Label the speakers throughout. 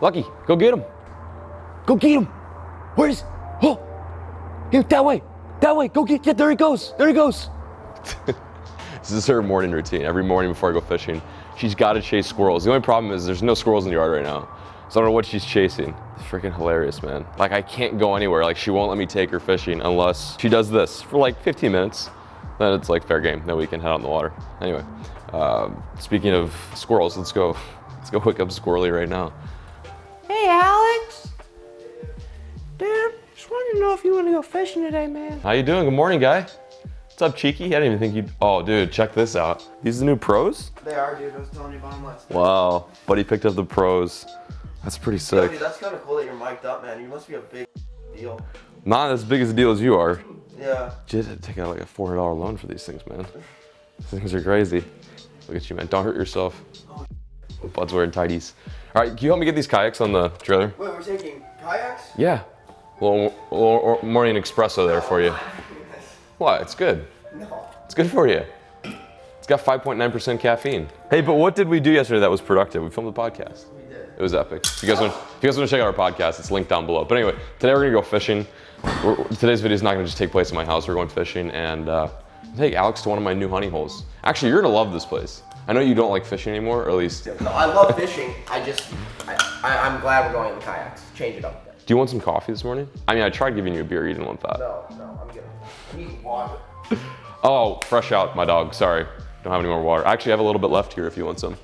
Speaker 1: Lucky, go get him. Go get him. Where's, oh, yeah, that way, go get, yeah, there he goes, This is her morning routine. Every morning before I go fishing, she's got to chase squirrels. The only problem is there's no squirrels in the yard right now. So I don't know what she's chasing. It's freaking hilarious, man. Like, I can't go anywhere. Like, she won't let me take her fishing unless she does this for like 15 minutes. Then it's like fair game. Then we can head out in the water. Anyway, speaking of squirrels, let's go hook up Squirrely right now.
Speaker 2: Hey, Alex. Dude, just wanted to know if you want to go fishing today, man.
Speaker 1: How you doing? Good morning, guy. What's up, Cheeky? I didn't even think you'd... Oh, dude, check this out. These are the new Pros?
Speaker 2: They are, dude. I was telling you about them last night.
Speaker 1: Wow. Buddy picked up the Pros. That's pretty sick.
Speaker 2: Yo, dude, that's kind of cool that you're mic'd up, man. You must be a big deal.
Speaker 1: Not as big as a deal as you are.
Speaker 2: Yeah.
Speaker 1: Just had to take out like a $400 loan for these things, man. These things are crazy. Look at you, man. Don't hurt yourself.
Speaker 2: Oh,
Speaker 1: Bud's wearing tighties. All right, can you help me get these kayaks on the trailer?
Speaker 2: Wait, we're taking kayaks?
Speaker 1: Yeah. A little morning espresso there for you. What? It's good.
Speaker 2: No.
Speaker 1: It's good for you. It's got 5.9% caffeine. Hey, but what did we do yesterday that was productive? We filmed the podcast.
Speaker 2: We did.
Speaker 1: It was epic. If you guys want to check out our podcast, it's linked down below. But anyway, today we're gonna go fishing. Today's video is not gonna just take place at my house. We're going fishing and take Alex to one of my new honey holes. Actually, you're gonna love this place. I know you don't like fishing anymore, or at least.
Speaker 2: No, I love fishing. I'm glad we're going in the kayaks. Change it up a bit.
Speaker 1: Do you want some coffee this morning? I mean, I tried giving you a beer. You didn't want that.
Speaker 2: No, I'm good. I need water.
Speaker 1: Oh, fresh out, my dog. Sorry. Don't have any more water. I actually have a little bit left here if you want some.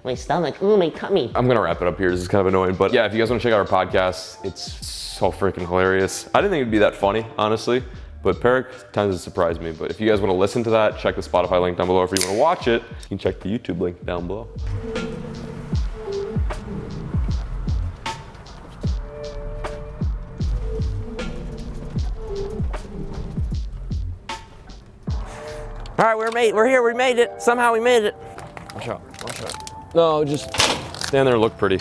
Speaker 2: My stomach, ooh, my tummy.
Speaker 1: I'm gonna wrap it up here. This is kind of annoying, but yeah, if you guys want to check out our podcast, it's so freaking hilarious. I didn't think it'd be that funny, honestly, but 𝗟𝗡 tends to surprise me. But if you guys want to listen to that, check the Spotify link down below. If you want to watch it, you can check the YouTube link down below.
Speaker 2: All right, we're here, we made it. Somehow we made it.
Speaker 1: Watch out. No, just stand there and look pretty.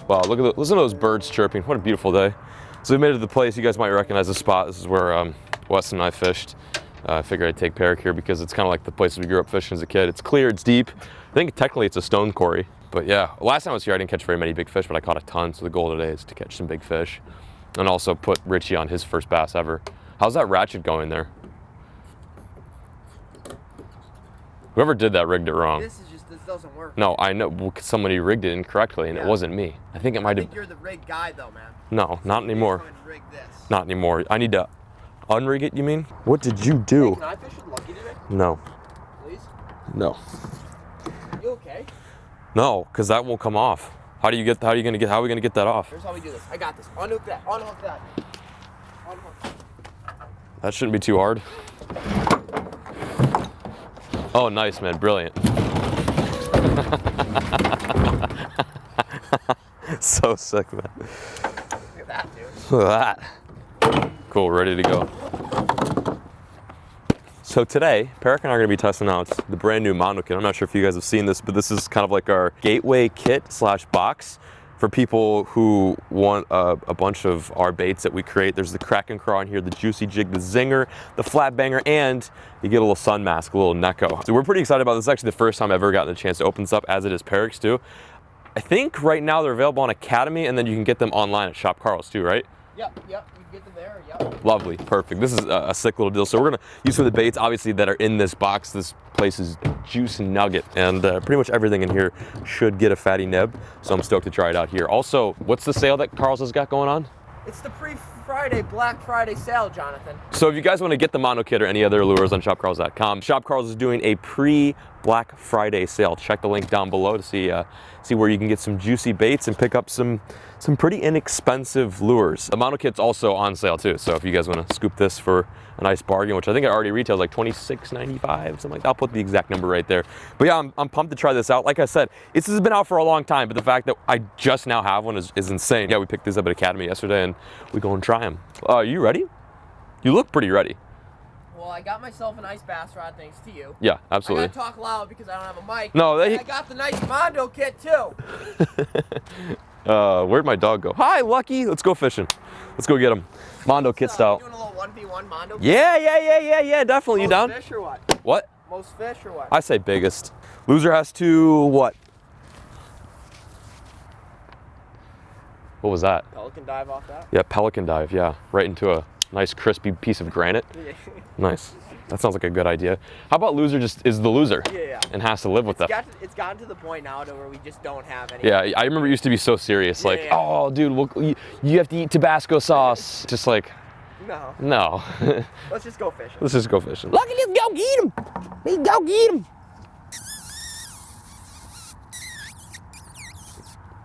Speaker 1: Wow, listen to those birds chirping. What a beautiful day. So we made it to the place. You guys might recognize the spot. This is where Wes and I fished. I figured I'd take 𝗟𝗡 here because it's kind of like the place we grew up fishing as a kid. It's clear, it's deep. I think technically it's a stone quarry. But yeah, last time I was here, I didn't catch very many big fish, but I caught a ton. So the goal today is to catch some big fish. And also put Richie on his first bass ever. How's that ratchet going there? Whoever did that rigged it wrong.
Speaker 2: This doesn't work.
Speaker 1: No, I know. Well, somebody rigged it incorrectly, and it wasn't me. I think it might have.
Speaker 2: I think you're the rig guy, though, man.
Speaker 1: No, not anymore.
Speaker 2: Rig this.
Speaker 1: Not anymore. I need to unrig it. You mean? What did you do?
Speaker 2: Hey, can I fish with Lucky today?
Speaker 1: No.
Speaker 2: Please.
Speaker 1: No.
Speaker 2: You okay?
Speaker 1: No, because that won't come off. How are we gonna get that off?
Speaker 2: Here's how we do this. I got this. Unhook that. Unhook that. Unhook.
Speaker 1: That shouldn't be too hard. Oh, nice, man. Brilliant. So sick, man.
Speaker 2: Look at that, dude.
Speaker 1: Look at that. Cool, ready to go. So today, 𝗟𝗡 and I are gonna be testing out the brand new Mondo kit. I'm not sure if you guys have seen this, but this is kind of like our gateway kit / box for people who want a bunch of our baits that we create. There's the Kraken Craw in here, the Juicy Jig, the Zinger, the Flat Banger, and you get a little sun mask, a little Neko. So we're pretty excited about this. It's actually the first time I've ever gotten the chance to open this up, as it is 𝗟𝗡's too. I think right now they're available on Academy, and then you can get them online at Shop Carl's too, right?
Speaker 2: Yep, you can get them there, yep.
Speaker 1: Lovely, perfect. This is a sick little deal. So we're gonna use some of the baits, obviously, that are in this box. This place is juice and nugget, and pretty much everything in here should get a fatty nib. So I'm stoked to try it out here. Also, what's the sale that Carl's has got going on?
Speaker 2: It's the pre-Friday, Black Friday sale, Jonathan.
Speaker 1: So if you guys want to get the Mondo kit or any other lures on shopcarls.com, Shop Carls is doing a pre-Black Friday sale. Check the link down below to see where you can get some juicy baits and pick up some pretty inexpensive lures. The Mondo kit's also on sale too, so if you guys want to scoop this for a nice bargain, which I think it already retails like $26.95, something like that. I'll put the exact number right there. But yeah, I'm pumped to try this out. Like I said, this has been out for a long time, but the fact that I just now have one is insane. Yeah, we picked these up at Academy yesterday, and we go and try them. Are you ready? You look pretty ready.
Speaker 2: Well, I got myself an ice bass rod thanks to you.
Speaker 1: Yeah, absolutely.
Speaker 2: I gotta talk loud because I don't have a mic.
Speaker 1: No,
Speaker 2: I got the nice Mondo kit too.
Speaker 1: Where'd my dog go? Hi, Lucky. Let's go fishing. Let's go get him. Mondo kit style.
Speaker 2: You doing a little 1v1 Mondo?
Speaker 1: Yeah, definitely. You down?
Speaker 2: Most fish or what?
Speaker 1: What?
Speaker 2: Most fish or what?
Speaker 1: I say biggest. Loser has to what? What was that?
Speaker 3: Pelican dive off that?
Speaker 1: Yeah, pelican dive, yeah. Right into a nice crispy piece of granite.
Speaker 3: Yeah.
Speaker 1: Nice. That sounds like a good idea. How about loser just is the loser?
Speaker 3: Yeah.
Speaker 1: And has to live with that.
Speaker 3: It's gotten to the point now to where we just don't have any.
Speaker 1: Yeah, I remember it used to be so serious. Like, oh, dude, you have to eat Tabasco sauce. Just like, no.
Speaker 3: Let's just go fishing.
Speaker 1: Let's just go fishing.
Speaker 2: Look, let's go get him. Let's go get him.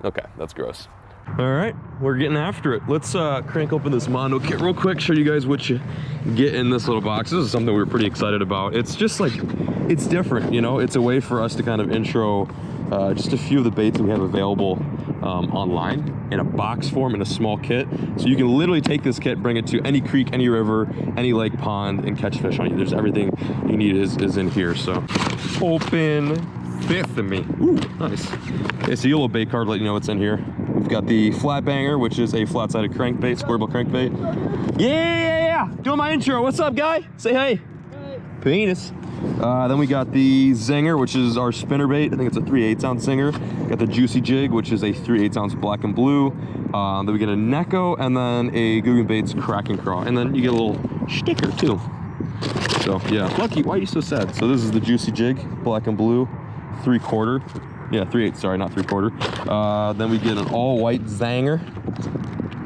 Speaker 1: Okay, that's gross. All right, we're getting after it. Let's crank open this Mondo kit real quick, show you guys what you get in this little box. This is something we were pretty excited about. It's just like, it's different, you know? It's a way for us to kind of intro just a few of the baits that we have available online in a box form in a small kit. So you can literally take this kit, bring it to any creek, any river, any lake, pond, and catch fish on you. There's everything you need is in here. So open fifth of me. Ooh, nice. Okay, so your little bait card let you know what's in here. We've got the flat banger, which is a flat-sided crankbait, square bill crankbait. Yeah. Doing my intro. What's up, guy? Say hey. Hey. Penis. Then we got the zinger, which is our spinnerbait. I think it's a 3/8 ounce zinger. Got the juicy jig, which is a 3/8 ounce black and blue. Then we get a Neko, and then a Googan Baits crack and craw. And then you get a little sticker too. So yeah, Lucky, why are you so sad? So this is the juicy jig, black and blue, 3/4. Yeah, 3/8, sorry, not 3/4. Then we get an all white zanger.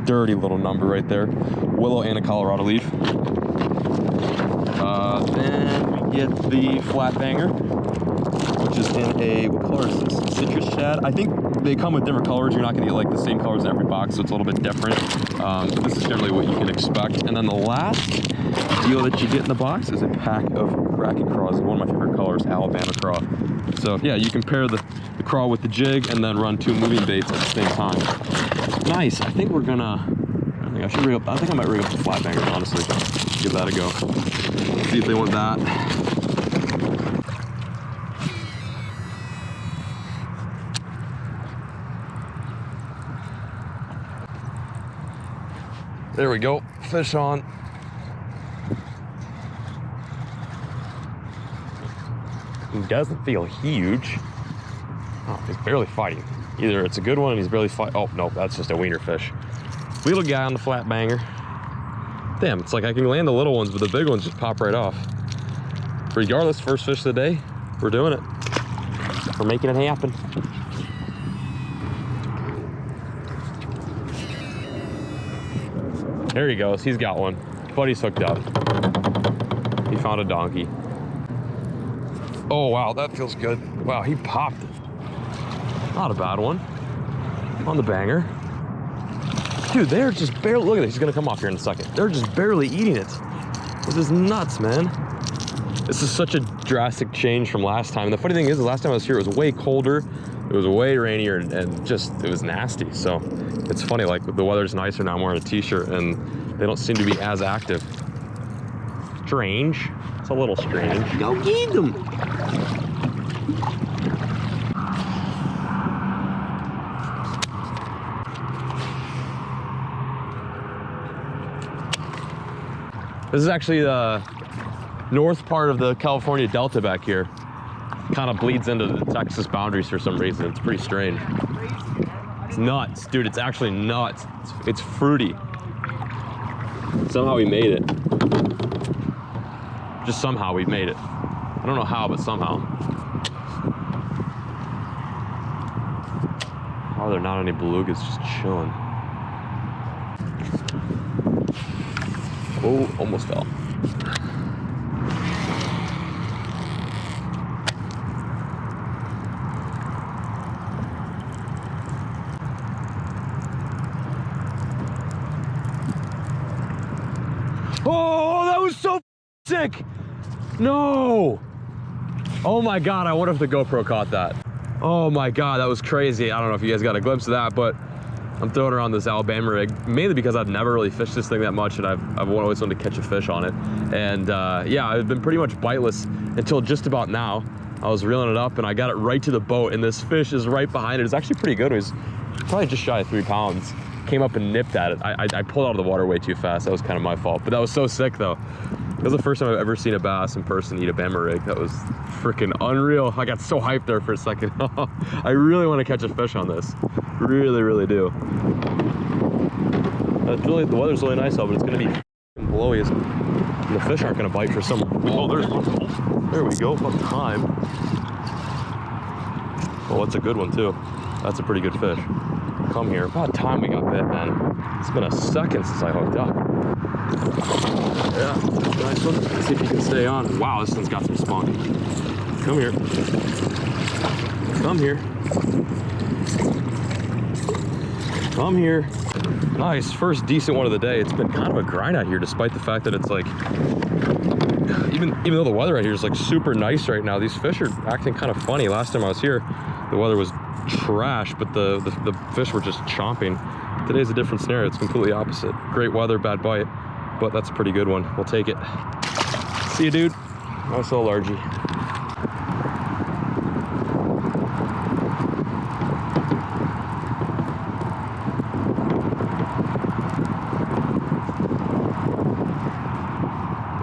Speaker 1: Dirty little number right there. Willow and a Colorado leaf. Then we get the flat banger, which is in a, what color is this? Citrus shad. I think they come with different colors. You're not gonna get like the same colors in every box, so it's a little bit different. But this is generally what you can expect. And then the last deal that you get in the box is a pack of crack and craws. One of my favorite colors, Alabama craw. So yeah, you can pair the craw with the jig and then run 2 moving baits at the same time. Nice. I think we're gonna, I think I might rig up the flat banger, honestly. Give that a go. See if they want that. There we go, fish on. He doesn't feel huge. Oh, he's barely fighting. Either it's a good one and he's barely fighting. Oh, no, that's just a wiener fish. Little guy on the flat banger. Damn, it's like I can land the little ones, but the big ones just pop right off. Regardless, first fish of the day, we're doing it. We're making it happen. There he goes, he's got one. Buddy's hooked up. He found a donkey. Oh wow, that feels good. Wow, he popped it. Not a bad one. On the banger. Dude, they're just barely, look at this, he's gonna come off here in a second. They're just barely eating it. This is nuts, man. This is such a drastic change from last time. And the funny thing is, the last time I was here, it was way colder, it was way rainier, and just, it was nasty. So it's funny, like the weather's nicer now, I'm wearing a t-shirt, and they don't seem to be as active. Strange. It's a little strange. Go get them. This is actually the north part of the California Delta back here. Kind of bleeds into the Texas boundaries for some reason. It's pretty strange. It's nuts, dude. It's actually nuts. It's fruity. Somehow we made it. Just somehow we made it. I don't know how, but somehow. Oh, there are not any belugas just chilling. Oh, almost fell. Oh, that was so sick. No. Oh my God, I wonder if the GoPro caught that. Oh my God, that was crazy. I don't know if you guys got a glimpse of that, but I'm throwing around this Alabama rig, mainly because I've never really fished this thing that much, and I've always wanted to catch a fish on it. And yeah, I've been pretty much biteless until just about now. I was reeling it up and I got it right to the boat, and this fish is right behind it. It's actually pretty good. It was probably just shy of 3 pounds. Came up and nipped at it. I pulled out of the water way too fast. That was kind of my fault, but that was so sick though. It was the first time I've ever seen a bass in person eat a Bama rig. That was freaking unreal. I got so hyped there for a second. I really want to catch a fish on this. Really, really do. The weather's really nice out, but it's gonna be blowy. And the fish aren't gonna bite for some. Oh, there's one. There we go. About time. Oh, that's a good one too. That's a pretty good fish. Come here. About time we got bit, man. It's been a second since I hooked up. Yeah, that's a nice one. Let's see if he can stay on. Wow, this one's got some spunk. Come here. Come here. Come here. Nice, first decent one of the day. It's been kind of a grind out here, despite the fact that it's like, even though the weather out here is like super nice right now, these fish are acting kind of funny. Last time I was here, the weather was trash, but the fish were just chomping. Today's a different scenario. It's completely opposite. Great weather, bad bite, but that's a pretty good one. We'll take it. See you, dude. Nice little largie.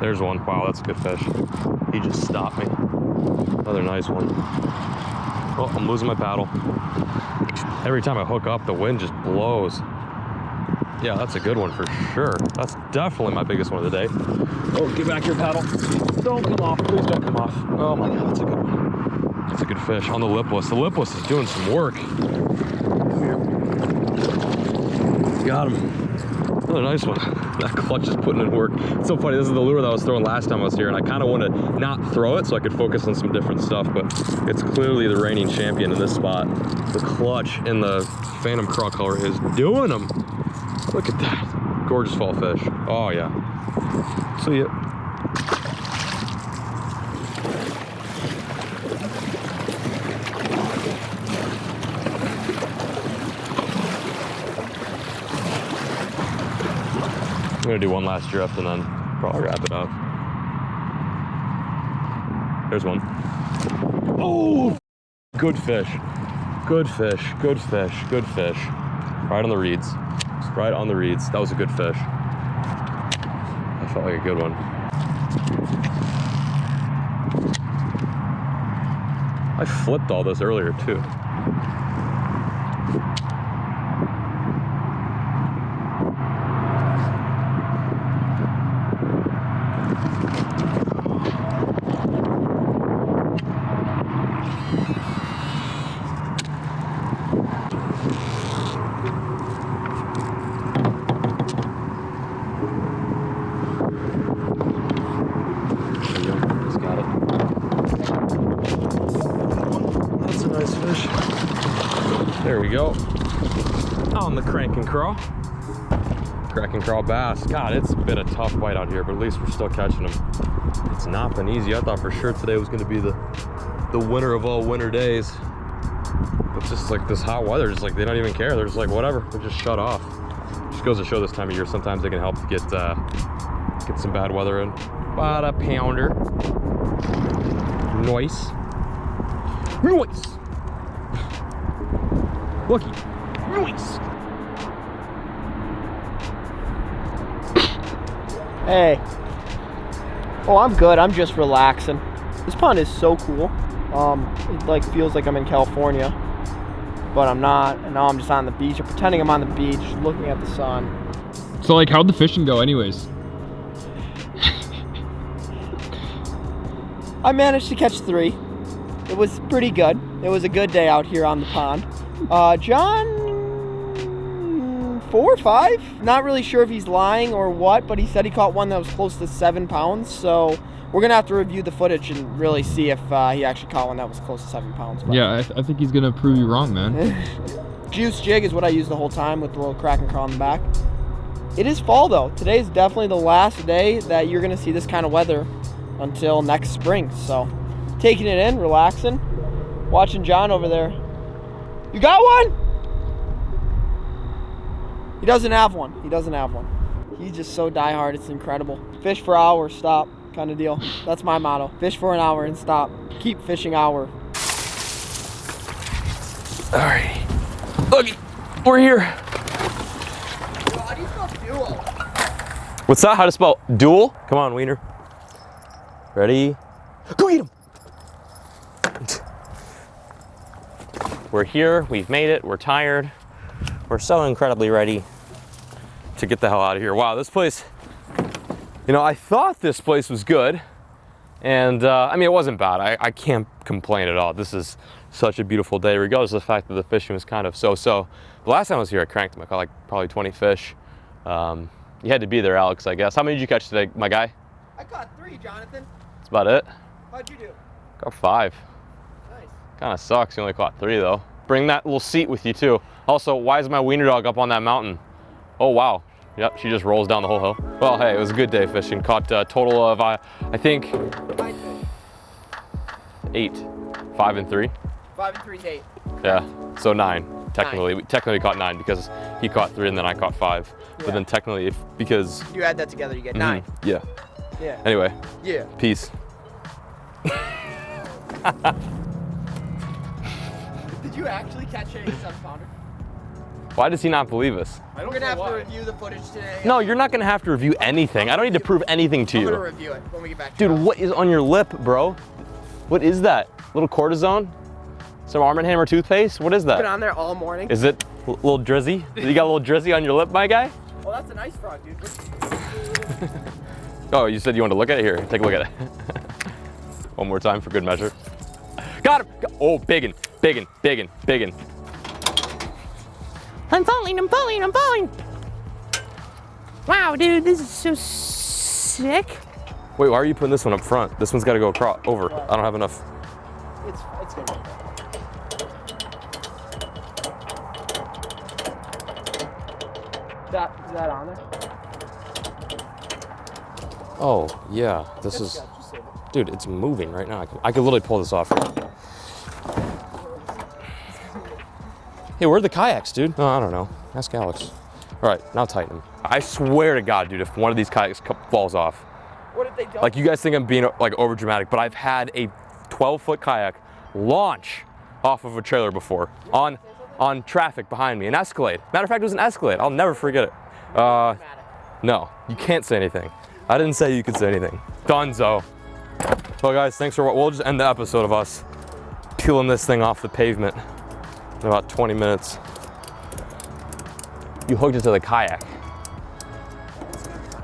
Speaker 1: There's one. Wow, that's a good fish. He just stopped me. Another nice one. Oh, I'm losing my paddle. Every time I hook up, the wind just blows. Yeah, that's a good one for sure. That's definitely my biggest one of the day. Oh, get back your paddle. Don't come off. Please don't come off. Oh my God, that's a good one. That's a good fish on the lipless. The lipless is doing some work. Come here. Got him. Another nice one. That clutch is putting in work. It's so funny, this is the lure that I was throwing last time I was here, and I kind of want to not throw it so I could focus on some different stuff, but it's clearly the reigning champion in this spot. The clutch in the Phantom Craw color is doing them. Look at that. Gorgeous fall fish. Oh yeah. See ya. I'm gonna do one last drift and then probably wrap it up. There's one. Oh, good fish. Good fish, good fish, good fish. Right on the reeds. Right on the reeds. That was a good fish. That felt like a good one. I flipped all this earlier too. There we go. On the crank and crawl. Crank and crawl bass. God, it's been a tough bite out here, but at least we're still catching them. It's not been easy. I thought for sure today was going to be the winner of all winter days. But just like this hot weather, just like they don't even care. They're just like, whatever. They just shut off. Just goes to show this time of year, sometimes they can help get some bad weather in. About a pounder. Nice. Nice. Lucky. Nice.
Speaker 2: Hey. Oh, I'm good. I'm just relaxing. This pond is so cool. It like feels like I'm in California, but I'm not. And now I'm just on the beach. I'm pretending I'm on the beach, looking at the sun.
Speaker 4: So like, how'd the fishing go anyways?
Speaker 2: I managed to catch 3. It was pretty good. It was a good day out here on the pond. John, 4 or 5? Not really sure if he's lying or what, but he said he caught one that was close to 7 pounds. So we're gonna have to review the footage and really see if he actually caught one that was close to 7 pounds. But
Speaker 4: Yeah, I think he's gonna prove you wrong, man.
Speaker 2: Juice jig is what I use the whole time with the little crack and crawl on the back. It is fall though. Today is definitely the last day that you're gonna see this kind of weather until next spring. So taking it in, relaxing, watching John over there. You got one? He doesn't have one. He doesn't have one. He's just so diehard. It's incredible. Fish for hours, stop, kind of deal. That's my motto. Fish for an hour and stop. Keep fishing hour.
Speaker 1: All right. Look, we're here.
Speaker 3: How do you spell duo?
Speaker 1: What's that? How to spell dual? Come on, Wiener. Ready? Go eat him. We're here. We've made it. We're tired. we're so incredibly ready to get the hell out of here. Wow, this place, you know, I thought this place was good. And I mean, it wasn't bad. I can't complain at all. This is such a beautiful day, regardless of the fact that the fishing was kind of so-so. The last time I was here, I cranked them. I caught like probably 20 fish. You had to be there, Alex, I guess. How many did you catch today, my guy?
Speaker 3: I caught 3, Jonathan.
Speaker 1: That's about it.
Speaker 3: How'd you do?
Speaker 1: Got 5.
Speaker 3: Nice.
Speaker 1: Kind of sucks. You only caught 3 though. Bring that little seat with you too. Also, why is my wiener dog up on that mountain? Oh wow. Yep, she just rolls down the whole hill. Well, hey, it was a good day fishing. Caught a total of, I think, 8. 5 and 3.
Speaker 3: 5 and 3 is 8.
Speaker 1: Yeah, so 9. Technically, we technically caught 9 because he caught 3 and then I caught 5.
Speaker 3: Yeah.
Speaker 1: But then technically, because
Speaker 3: You add that together, you get 9.
Speaker 1: Yeah.
Speaker 3: Yeah.
Speaker 1: Anyway,
Speaker 3: Yeah.
Speaker 1: peace.
Speaker 3: Did you actually catch a 7-pounder?
Speaker 1: Why does he not believe us?
Speaker 3: We're gonna have to review the footage today.
Speaker 1: No, you're not gonna have to review anything. I don't need to prove anything to
Speaker 3: I'm gonna
Speaker 1: you.
Speaker 3: review it when we get back to
Speaker 1: Dude,
Speaker 3: your
Speaker 1: what is on your lip, bro? What is that? Little cortisone? Some Arm & Hammer toothpaste? What is
Speaker 3: house. Been
Speaker 1: that?
Speaker 3: on there all morning.
Speaker 1: Is it a little drizzy? You got a little drizzy on your lip, my guy?
Speaker 3: Oh, that's a nice frog, dude.
Speaker 1: Oh, you said you wanted to look at it? Here, take a look at it. One more time for good measure. Got him! Oh, biggin, biggin, biggin, biggin.
Speaker 5: I'm falling, I'm falling, I'm falling. Wow, dude, this is so sick.
Speaker 1: Wait, why are you putting this one up front? This one's got to go across, over. I don't have enough.
Speaker 3: It's gonna be. Is that on there?
Speaker 1: Oh, yeah, this is, dude, it's moving right now. I could literally pull this off. Hey, where are the kayaks, dude? Oh, I don't know. Ask Alex. All right, now tighten them. I swear to God, dude, if one of these kayaks falls off,
Speaker 3: What if they don't?
Speaker 1: like you guys think I'm being like over dramatic, but I've had a 12-foot kayak launch off of a trailer before on traffic behind me, an Escalade. Matter of fact, it was an Escalade. I'll never forget it. No, you can't say anything. I didn't say you could say anything. Dunzo. Well, guys, thanks for what. We'll just end the episode of us peeling this thing off the pavement in about 20 minutes. You hooked it to the kayak.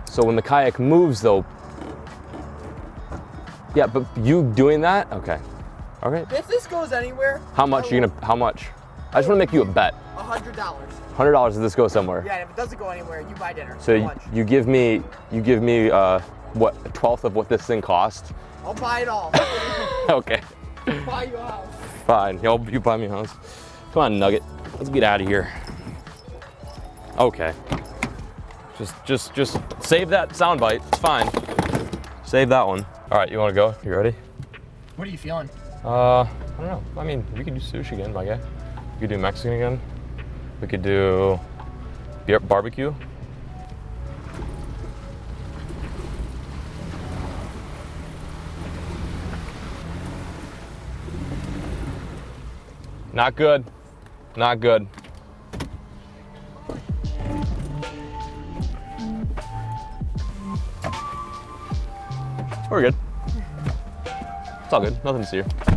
Speaker 1: So when the kayak moves, though. Yeah, but you doing that? Okay. Okay.
Speaker 3: If this goes anywhere,
Speaker 1: How much are you gonna? How much? I just want to make you a bet.
Speaker 3: $100.
Speaker 1: $100 if this goes somewhere.
Speaker 3: Yeah, and if it doesn't go anywhere, you buy dinner.
Speaker 1: So
Speaker 3: lunch.
Speaker 1: you give me what, a 12th of what this thing cost?
Speaker 3: I'll buy it all.
Speaker 1: Okay.
Speaker 3: Buy you a house.
Speaker 1: Fine. You buy me a house. Come on, Nugget. Let's get out of here. Okay. Just save that soundbite. It's fine. Save that one. All right, you want to go? You ready?
Speaker 3: What are you feeling?
Speaker 1: I don't know. I mean, we could do sushi again, my guy. We could do Mexican again. We could do barbecue. Not good. Not good. We're good. It's all good. Nothing to see here.